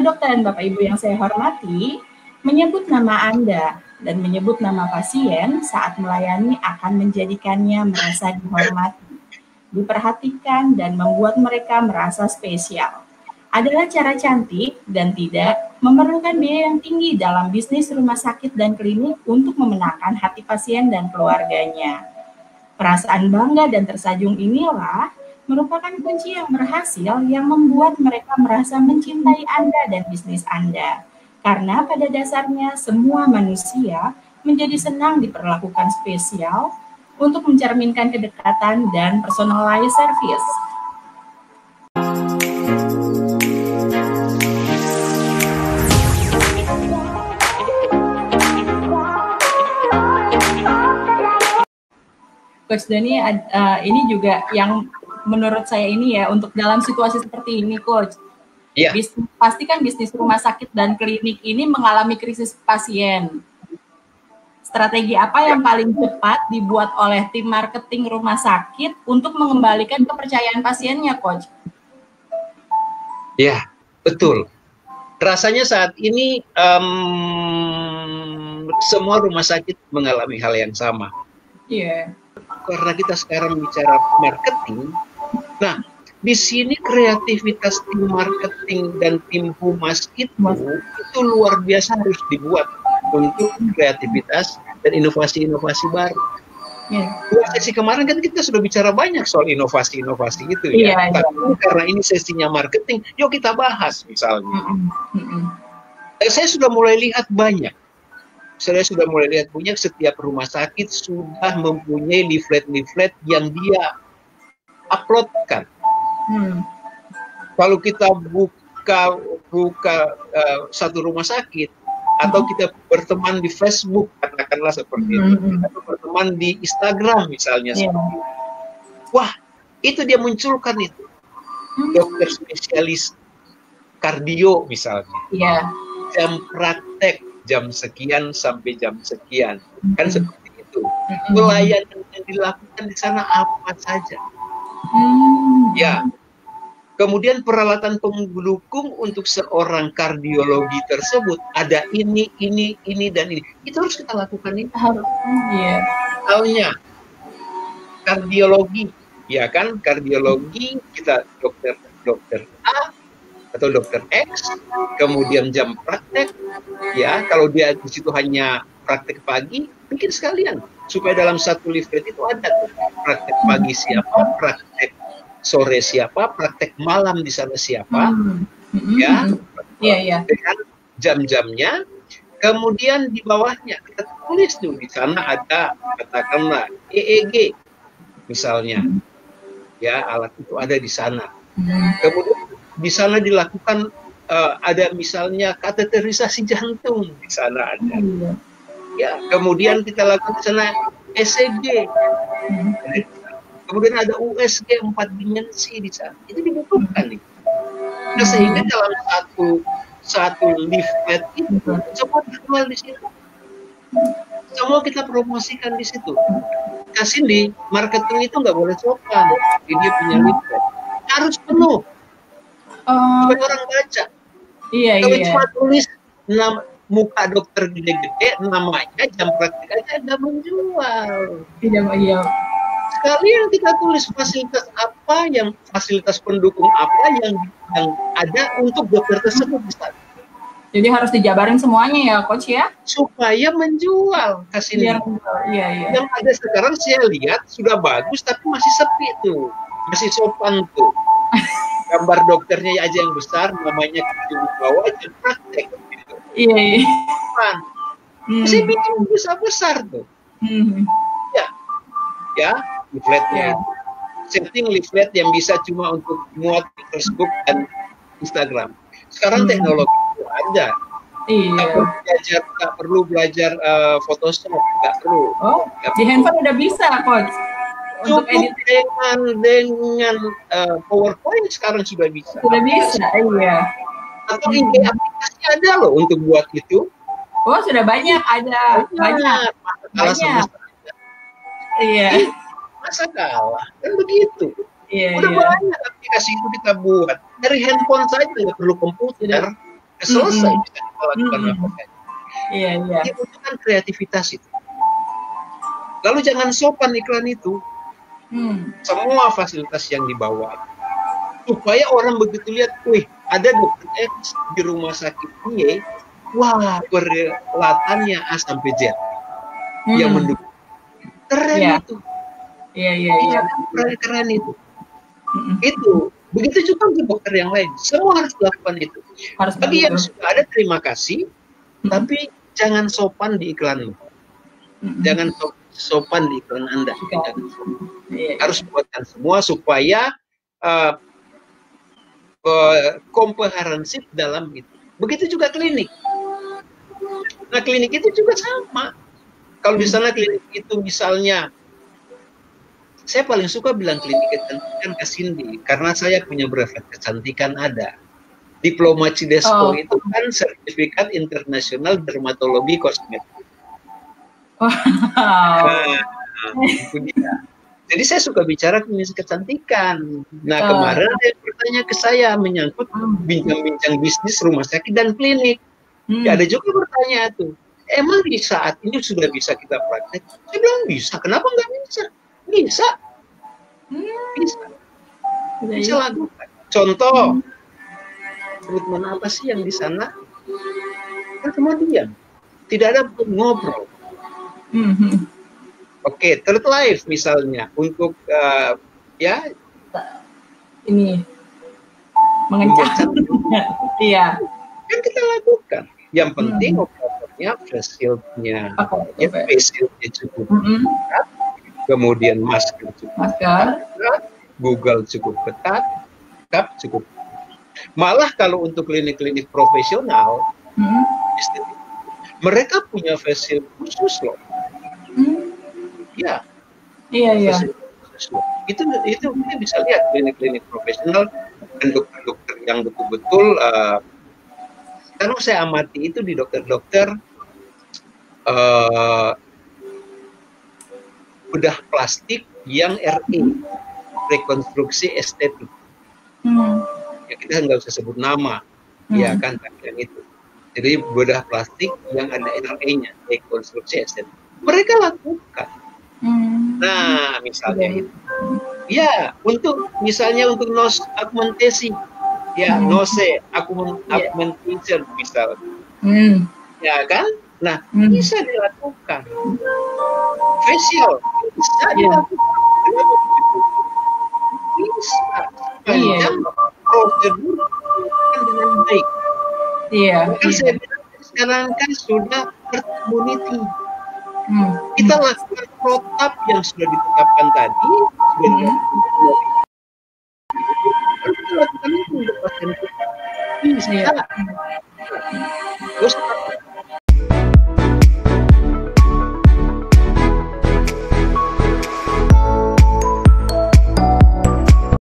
Para dokter dan Bapak Ibu yang saya hormati, menyebut nama Anda dan menyebut nama pasien saat melayani akan menjadikannya merasa dihormati, diperhatikan, dan membuat mereka merasa spesial. Adalah cara cantik dan tidak memerlukan biaya yang tinggi dalam bisnis rumah sakit dan klinik untuk memenangkan hati pasien dan keluarganya. Perasaan bangga dan tersanjung inilah merupakan kunci yang berhasil yang membuat mereka merasa mencintai Anda dan bisnis Anda. Karena pada dasarnya semua manusia menjadi senang diperlakukan spesial untuk mencerminkan kedekatan dan personalized service. Coach Dani, ini juga yang menurut saya ini ya, untuk dalam situasi seperti ini, Coach. Iya. Pasti kan bisnis rumah sakit dan klinik ini mengalami krisis pasien. Strategi apa yang paling cepat dibuat oleh tim marketing rumah sakit untuk mengembalikan kepercayaan pasiennya, Coach? Ya, betul. Rasanya saat ini semua rumah sakit mengalami hal yang sama. Iya. Karena kita sekarang bicara marketing, nah di sini kreativitas tim marketing dan tim humas itu luar biasa harus dibuat untuk kreativitas dan inovasi-inovasi baru. Dua sesi kemarin kan kita sudah bicara banyak soal inovasi-inovasi itu ya. Tapi karena ini sesinya marketing, yuk kita bahas misalnya. Saya sudah mulai lihat banyak. Saya sudah mulai lihat punya setiap rumah sakit sudah mempunyai leaflet-leaflet yang dia uploadkan. Kalau kita buka satu rumah sakit atau kita berteman di Facebook, katakanlah seperti itu, atau berteman di Instagram misalnya, seperti itu. Wah, itu dia munculkan itu dokter spesialis kardio misalnya, jam praktek jam sekian sampai jam sekian, kan seperti itu. Pelayanan yang dilakukan di sana apa saja. Ya, kemudian peralatan pendukung untuk seorang kardiologi tersebut ada ini, dan ini. Itu harus kita lakukan ini. Misalnya kardiologi, ya kan? Kardiologi kita dokter A atau dokter X, kemudian jam praktek, ya kalau dia di situ hanya praktek pagi, bikin sekalian supaya dalam satu leaflet itu ada praktek pagi siapa, praktek sore siapa, praktek malam di sana siapa, ya, dengan jam-jamnya. Kemudian di bawahnya kita tulis tuh di sana ada katakanlah EEG misalnya, ya alat itu ada di sana. Kemudian di sana dilakukan ada misalnya kateterisasi jantung di sana ada. Ya, kemudian kita lakukan di sana ECG. Kemudian ada USG 4 dimensi di sana. Itu dibutuhkan nih. Nah, sehingga dalam satu leaflet itu semua dijual di situ. Semua kita promosikan di situ. Kasih di marketing itu nggak boleh sopan. Dia punya leaflet harus penuh. Supaya orang baca. Kalau cuma tulis muka dokter gede-gede, namanya jam praktik aja nggak menjual. Sekalian kita tulis fasilitas apa, yang fasilitas pendukung apa yang ada untuk dokter tersebut. Jadi harus dijabarin semuanya ya, Coach ya? Supaya menjual. Kasih yang ada sekarang saya lihat sudah bagus, tapi masih sepi tuh, masih sopan tuh. Gambar dokternya aja yang besar, namanya di bawah aja praktek gitu. Masih bikin besar tuh. Ya, leafletnya. Setting leaflet yang bisa cuma untuk muat di Facebook dan Instagram. Sekarang teknologi itu ada. Tak perlu belajar Photoshop, nggak perlu. Di handphone udah bisa, Coach. Cukup dengan PowerPoint sekarang sudah bisa. Sudah bisa, iya. Atau IG aplikasi ada loh untuk buat itu. Oh, sudah banyak, ada banyak. Iya. Masa kalah, kan begitu. Udah banyak aplikasi itu kita buat. Dari handphone saja nggak perlu komputer. selesai bisa kita lakukan apa saja. Iya. Dibutuhkan kreativitas itu. Lalu jangan sopan iklan itu. Semua fasilitas yang dibawa. Supaya orang begitu lihat, wih, ada dokter X di rumah sakit Y, wah, peralatannya A sampai Z. Yang mendukung. Keren itu. Iya. Keren itu. Itu. Begitu juga untuk dokter yang lain. Semua harus lakukan itu. Bagi yang sudah ada, terima kasih. Tapi jangan sopan di iklanmu. Jangan sopan di iklan Anda. Harus buatkan semua supaya komprehensif dalam itu. Begitu juga klinik. Nah, klinik itu juga sama. Kalau di sana klinik itu misalnya, saya paling suka bilang klinik kecantikan ke Cindy, karena saya punya brevet kecantikan ada. Diploma Cidesco itu kan sertifikat internasional dermatologi kosmetik. Jadi saya suka bicara klinis kecantikan. Nah, kemarin ada yang bertanya ke saya menyangkut bincang-bincang bisnis rumah sakit dan klinik. Ya, ada juga bertanya tuh, emang di saat ini sudah bisa kita praktek? Saya bilang bisa, kenapa nggak bisa? Bisa. Bisa lakukan. Contoh, treatment apa sih yang di sana? Kan kemudian tidak ada ngobrol. Oke, third life misalnya untuk ya ini mengencang. Iya. Kan kita lakukan. Yang penting operatornya, face shield-nya, face shield-nya cukup ketat, kemudian masker cukup ketat, Google cukup ketat, cukup. Malah kalau untuk klinik-klinik profesional, mereka punya face shield khusus loh. Iya. Itu kita bisa lihat klinik-klinik profesional dan dokter-dokter yang betul-betul kalau saya amati itu di dokter-dokter bedah plastik yang RE, rekonstruksi estetik. Ya, kita nggak usah sebut nama, ya kan, yang itu. Jadi bedah plastik yang ada RE-nya, rekonstruksi estetik. Mereka lakukan. Nah, misalnya itu. Ya, misalnya untuk nose augmentasi, ya, nose augmentation misalnya. Ya kan? Nah, bisa dilakukan. Facial bisa dilakukan. Kenapa begitu? Bisa. Sepanjang prosedur dengan baik. Iya. Kan saya bilang sekarang kan sudah herd immunity. Kita lakukan protap yang sudah ditetapkan tadi, kita lakukan itu untuk pasien kita. Bisa. Terus